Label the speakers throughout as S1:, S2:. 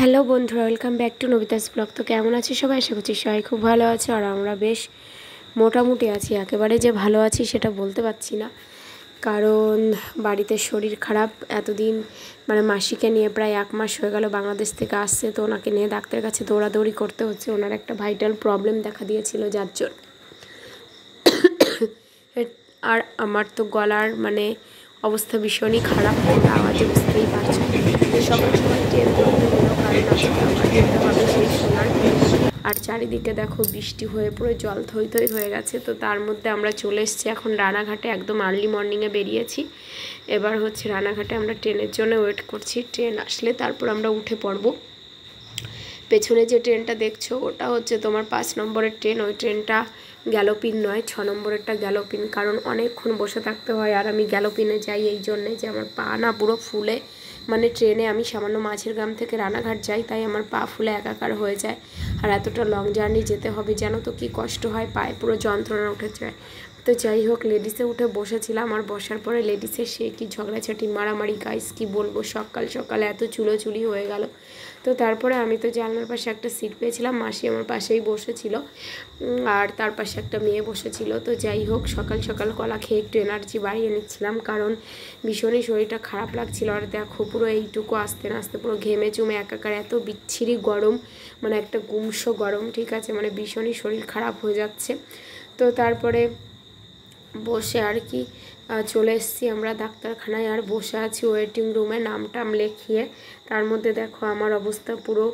S1: Hello বন্ধুরা, welcome back to নবিতাস blog. তো কেমন আছি সবাই? আশা করছি সবাই খুব ভালো আছে। আর আমরা বেশ মোটামুটি আছি, একেবারে যে ভালো আছি সেটা বলতে পারছি না, কারণ বাড়িতে শরীর খারাপ। এতদিন মাসিকে নিয়ে প্রায় 1 মাস হয়ে গেল বাংলাদেশ থেকে আসছে, তো ওনাকে নিয়ে ডাক্তারের কাছে দৌড়াদৌড়ি করতে হচ্ছে। ওনার একটা ভাইটাল প্রবলেম দেখা দিয়েছিল, যার জন্য আর আমার তো গলার অবস্থা ভীষণই খারাপ। আওয়াজে বুঝতেই পারছো। সকাল সকাল ট্রেন ধরতে হলো, কারণ আজকে আবার যেতে হবে সেই সোনার। আর চারিদিকে দেখো বৃষ্টি হয়ে পুরো জল থই থই হয়ে গেছে। তো তার মধ্যে আমরা চলে এসেছি এখন রানাঘাটে, একদম আর্লি মর্নিংয়ে বেরিয়েছি। এবার হচ্ছে রানাঘাটে আমরা ট্রেনের জন্য ওয়েট করছি। ট্রেন আসলে তারপর আমরা উঠে পড়ব। পেছনে যে ট্রেনটা দেখছো ওটা হচ্ছে তোমার 5 নম্বরের ট্রেন। ওই ট্রেনটা গ্যালোপিন নয়, 6 নম্বরেরটা গ্যালোপিন, কারণ অনেকক্ষণ বসে থাকতে হয়। আর আমি গ্যালোপিনে যাই এই জন্যে যে আমার পা না পুরো ফুলে, ট্রেনে আমি সামান্য মাঝের গ্রাম থেকে রানাঘাট যাই, তাই আমার পা ফুলে একাকার হয়ে যায়। আর এতটা লং জার্নি যেতে হবে, জানো তো কী কষ্ট হয়, পায়ে পুরো যন্ত্রণা উঠে যায়। তো যাই হোক, লেডিসে উঠে বসেছিলাম। আর বসার পরে লেডিসের সে কি ঝগড়াঝাটি মারামারি, গাইস কি বলবো, সকাল সকাল এত চুলোচুলি হয়ে গেল। তো তারপরে আমি তো জানলার পাশে একটা সিট পেয়েছিলাম, মাসি আমার পাশেই বসেছিল, আর তার পাশে একটা মেয়ে বসেছিল। তো যাই হোক, সকাল সকাল কলা খেয়ে একটু এনার্জি বাড়িয়ে নিচ্ছিলাম, কারণ ভীষণই শরীরটা খারাপ লাগছিল। আর দেখো পুরো এইটুকু আসতে না আসতে পুরো ঘেমে চুমে একাকার, এত বিচ্ছিরি গরম, একটা গুমসো গরম, ঠিক আছে, ভীষণই শরীর খারাপ হয়ে যাচ্ছে। তো তারপরে বসে আর কি চলে এসেছি আমরা ডাক্তারখানায়। আর বসে আছি ওয়েটিং রুমে, নামটাম লেখিয়ে। তার মধ্যে দেখো আমার অবস্থা পুরো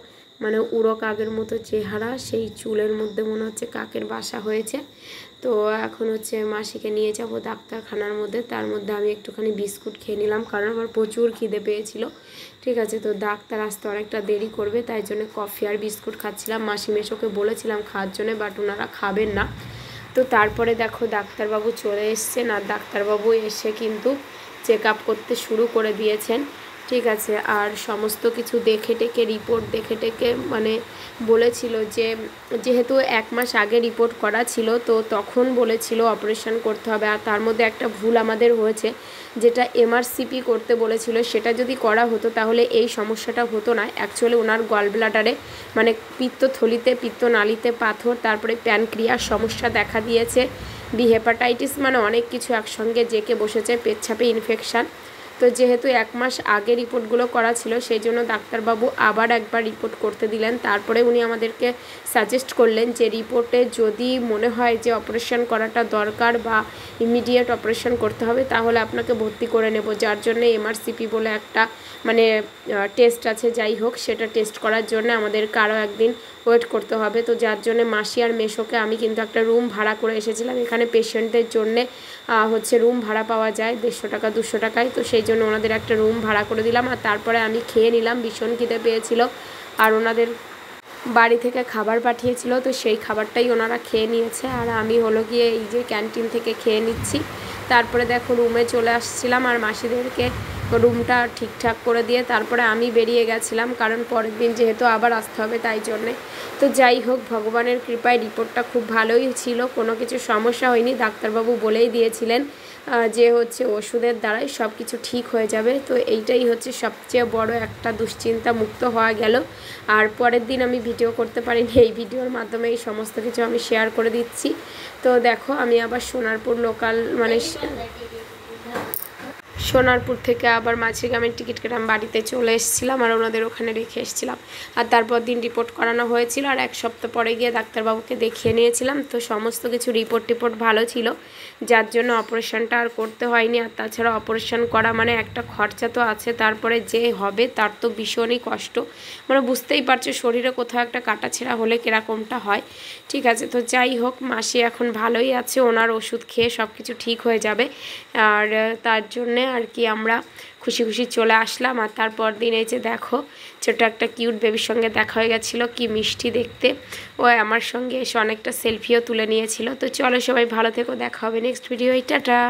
S1: উড়ো কাকের মতো চেহারা, সেই চুলের মধ্যে মনে হচ্ছে কাকের বাসা হয়েছে। তো এখন হচ্ছে মাসিকে নিয়ে যাব ডাক্তারখানার মধ্যে। তার মধ্যে আমি একটুখানি বিস্কুট খেয়ে নিলাম, কারণ আমার প্রচুর খিদে পেয়েছিল, ঠিক আছে। তো ডাক্তার আসতে অনেকটা দেরি করবে, তাই জন্য কফি আর বিস্কুট খাচ্ছিলাম। মাসি মেশোকে বলেছিলাম খাওয়ার জন্য, বাট ওনারা খাবেন না। তো তারপরে দেখো ডাক্তারবাবু চলে এসছেন। আর ডাক্তারবাবু এসে কিন্তু চেক আপ করতে শুরু করে দিয়েছেন, ঠিক আছে। আর সমস্ত কিছু দেখে টেকে, রিপোর্ট দেখে টেকে বলেছিল যে যেহেতু 1 মাস আগে রিপোর্ট করা ছিল, তো তখন বলেছিল অপারেশন করতে হবে। আর তার মধ্যে একটা ভুল আমাদের হয়েছে, যেটা এমআরসিপি করতে বলেছিল, সেটা যদি করা হতো তাহলে এই সমস্যাটা হতো না। অ্যাকচুয়ালি ওনার গল ব্লাডারে পিত্তথলিতে, পিত্তনালীতে পাথর, তারপরে প্যানক্রিয়ার সমস্যা দেখা দিয়েছে, বি হেপাটাইটিস, অনেক কিছু একসঙ্গে জেকে বসেছে, পেচ্ছাপে ইনফেকশান। তো যেহেতু 1 মাস আগে রিপোর্টগুলো করা ছিল, সেই জন্য ডাক্তারবাবু আবার একবার রিপোর্ট করতে দিলেন। তারপরে উনি আমাদেরকে সাজেস্ট করলেন যে রিপোর্টে যদি মনে হয় যে অপারেশন করাটা দরকার বা ইমিডিয়েট অপারেশন করতে হবে, তাহলে আপনাকে ভর্তি করে নেব। যার জন্য এমআরসিপি বলে একটা টেস্ট আছে, যাই হোক সেটা টেস্ট করার জন্য আমাদেরকে আরও একদিন ওয়েট করতে হবে। তো যার জন্য মাসি আর মেশোকে আমি কিন্তু একটা রুম ভাড়া করে এসেছিলাম। এখানে পেশেন্টদের জন্যে হচ্ছে রুম ভাড়া পাওয়া যায় 150 টাকা 200 টাকায়। তো সেই জন্য ওনাদের একটা রুম ভাড়া করে দিলাম। আর তারপরে আমি খেয়ে নিলাম, ভীষণ খিদে পেয়েছিল। আর ওনাদের বাড়ি থেকে খাবার পাঠিয়েছিল, তো সেই খাবারটাই ওনারা খেয়ে নিয়েছে। আর আমি হলো গিয়ে এই যে ক্যান্টিন থেকে খেয়ে নিচ্ছি। তারপরে দেখো রুমে চলে আসছিলাম, আর মাসিদেরকে রুমটা ঠিকঠাক করে দিয়ে তারপরে আমি বেরিয়ে গেছিলাম, কারণ পরের দিন যেহেতু আবার আসতে হবে, তাই জন্যে। তো যাই হোক, ভগবানের কৃপায় রিপোর্টটা খুব ভালোই ছিল, কোনো কিছু সমস্যা হয়নি। ডাক্তারবাবু বলেই দিয়েছিলেন যে হচ্ছে ওষুধের দ্বারাই সব কিছু ঠিক হয়ে যাবে। তো এইটাই হচ্ছে সবচেয়ে বড় একটা দুশ্চিন্তা মুক্ত হওয়া গেল। আর পরের দিন আমি ভিডিও করতে পারিনি, এই ভিডিওর মাধ্যমে এই সমস্ত কিছু আমি শেয়ার করে দিচ্ছি। তো দেখো আমি আবার সোনারপুর লোকাল সোনারপুর থেকে আবার মাঝিগ্রামের টিকিট কেটে আমি বাড়িতে চলে এসেছিলাম, আর ওনাদের ওখানে রেখে এসেছিলাম। আর তারপর দিন রিপোর্ট করানো হয়েছিল, আর 1 সপ্তাহ পরে গিয়ে ডাক্তারবাবুকে দেখিয়ে নিয়েছিলাম। তো সমস্ত কিছু রিপোর্ট ভালো ছিল, যার জন্য অপারেশনটা আর করতে হয়নি। আর তাছাড়া অপারেশন করা একটা খরচা তো আছে, তারপরে যে হবে তার তো ভীষণই কষ্ট, বুঝতেই পারছো শরীরে কোথাও একটা কাটাছেঁড়া হলে কীরকমটা হয়, ঠিক আছে। তো যাই হোক, মাসি এখন ভালোই আছে, ওনার ওষুধ খেয়ে সব কিছু ঠিক হয়ে যাবে। আর তার জন্যে আর কি আমরা খুশি খুশি চলে আসলাম। আর তারপর দিন এই যে দেখো ছোটো একটা কিউট বেবির সঙ্গে দেখা হয়ে গেছিলো, কি মিষ্টি দেখতে। ও আমার সঙ্গে এসে অনেকটা সেলফিও তুলে নিয়েছিল। তো চলো সবাই ভালো থেকো, দেখা হবে নেক্সট ভিডিও, টাটা।